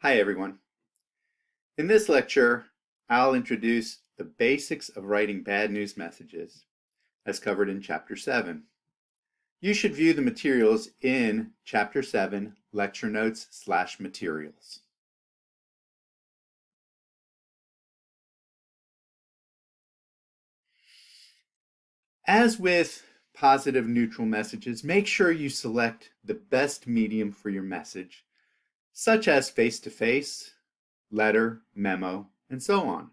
Hi everyone. In this lecture, I'll introduce the basics of writing bad news messages, as covered in Chapter 7. You should view the materials in Chapter 7, Lecture Notes/Materials. As with positive neutral messages, make sure you select the best medium for your message, such as face-to-face, letter, memo, and so on.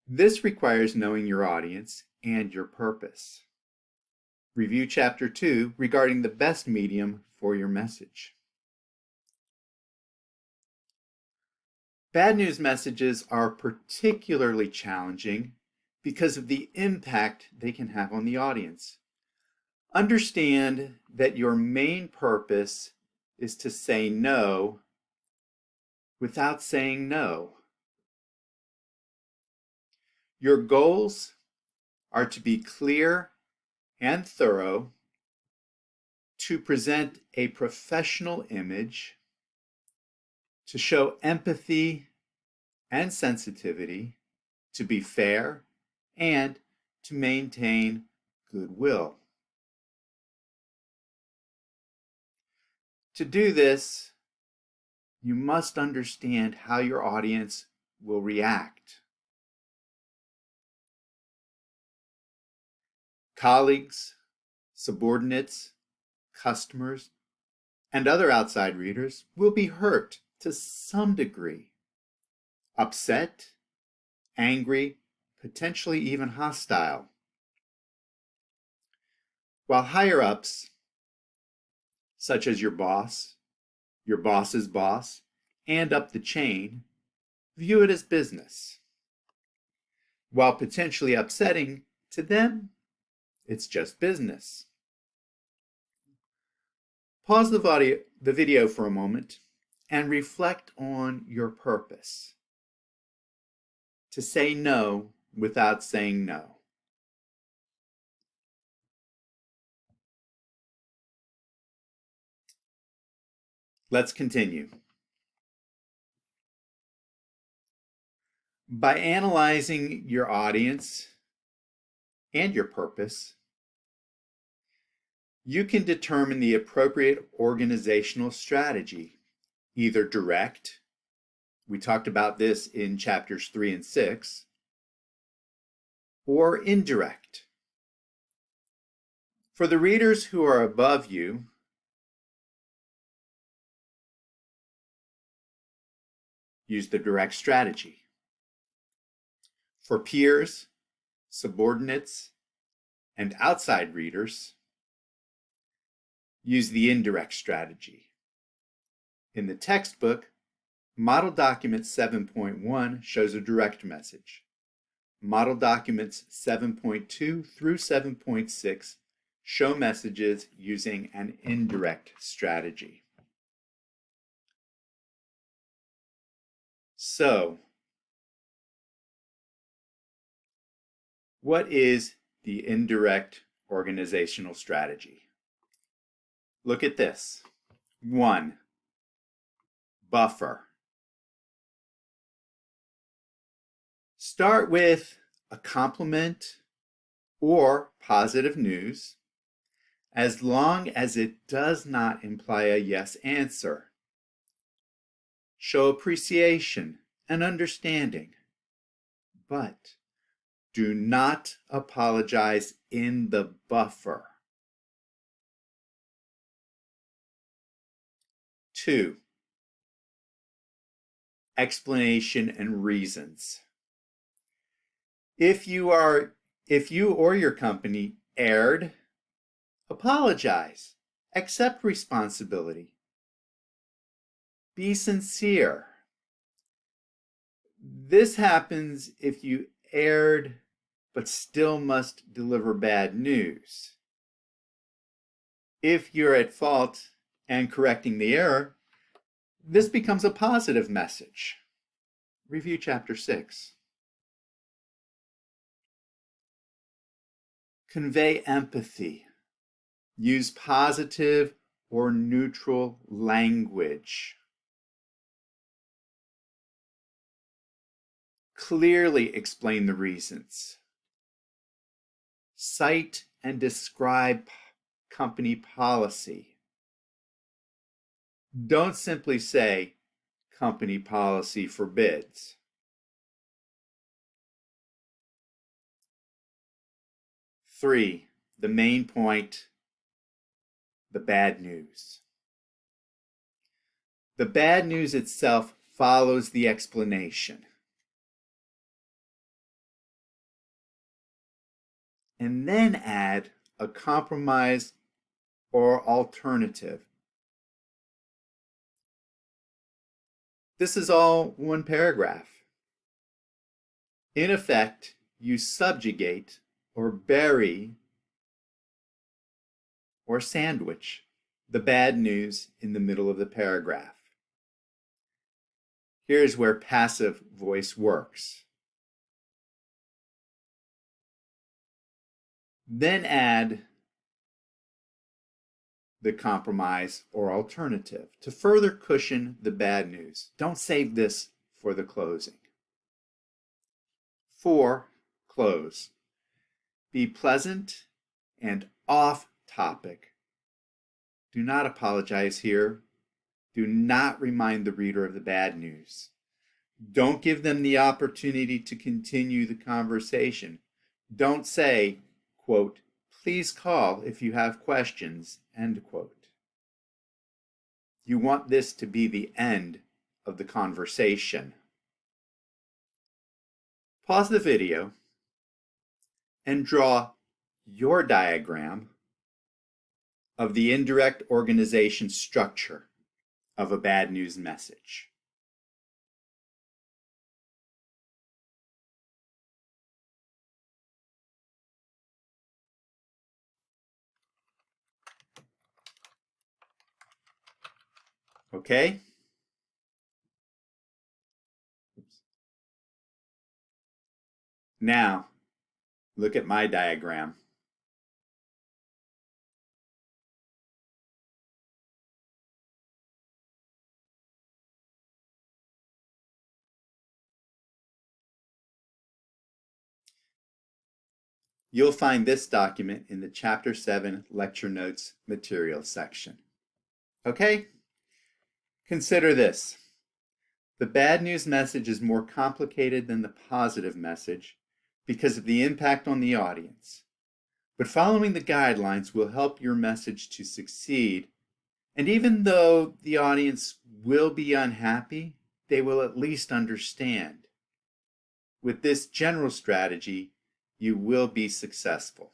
This requires knowing your audience and your purpose. Review Chapter 2 regarding the best medium for your message. Bad news messages are particularly challenging because of the impact they can have on the audience. Understand that your main purpose is to say no without saying no. Your goals are to be clear and thorough, to present a professional image, to show empathy and sensitivity, to be fair, and to maintain goodwill. To do this, you must understand how your audience will react. Colleagues, subordinates, customers, and other outside readers will be hurt to some degree, upset, angry, potentially even hostile. While higher-ups, such as your boss's boss, and up the chain, view it as business. While potentially upsetting, to them, it's just business. Pause the video for a moment and reflect on your purpose. To say no without saying no. Let's continue. By analyzing your audience and your purpose, you can determine the appropriate organizational strategy, either direct, we talked about this in chapters 3 and 6, or indirect. For the readers who are above you, use the direct strategy. For peers, subordinates, and outside readers, use the indirect strategy. In the textbook, Model Document 7.1 shows a direct message. Model Documents 7.2 through 7.6 show messages using an indirect strategy. So, what is the indirect organizational strategy? Look at this. 1. Buffer. Start with a compliment or positive news, as long as it does not imply a yes answer. Show appreciation and understanding, but do not apologize in the buffer. 2. Explanation and reasons. If you or your company erred, apologize. Accept responsibility. Be sincere. This happens if you erred but still must deliver bad news. If you're at fault and correcting the error, this becomes a positive message. Review Chapter 6. Convey empathy. Use positive or neutral language. Clearly explain the reasons. Cite and describe company policy. Don't simply say, company policy forbids. Three, the main point, the bad news. The bad news itself follows the explanation. And then add a compromise or alternative. This is all one paragraph. In effect, you subjugate or bury or sandwich the bad news in the middle of the paragraph. Here's where passive voice works. Then add the compromise or alternative to further cushion the bad news. Don't save this for the closing. 4, close. Be pleasant and off topic. Do not apologize here. Do not remind the reader of the bad news. Don't give them the opportunity to continue the conversation. Don't say, quote, please call if you have questions, end quote. You want this to be the end of the conversation. Pause the video and draw your diagram of the indirect organization structure of a bad news message. Okay? Now, look at my diagram. You'll find this document in the Chapter 7 Lecture Notes Material section. Okay? Consider this. The bad news message is more complicated than the positive message because of the impact on the audience. But following the guidelines will help your message to succeed. And even though the audience will be unhappy, they will at least understand. With this general strategy, you will be successful.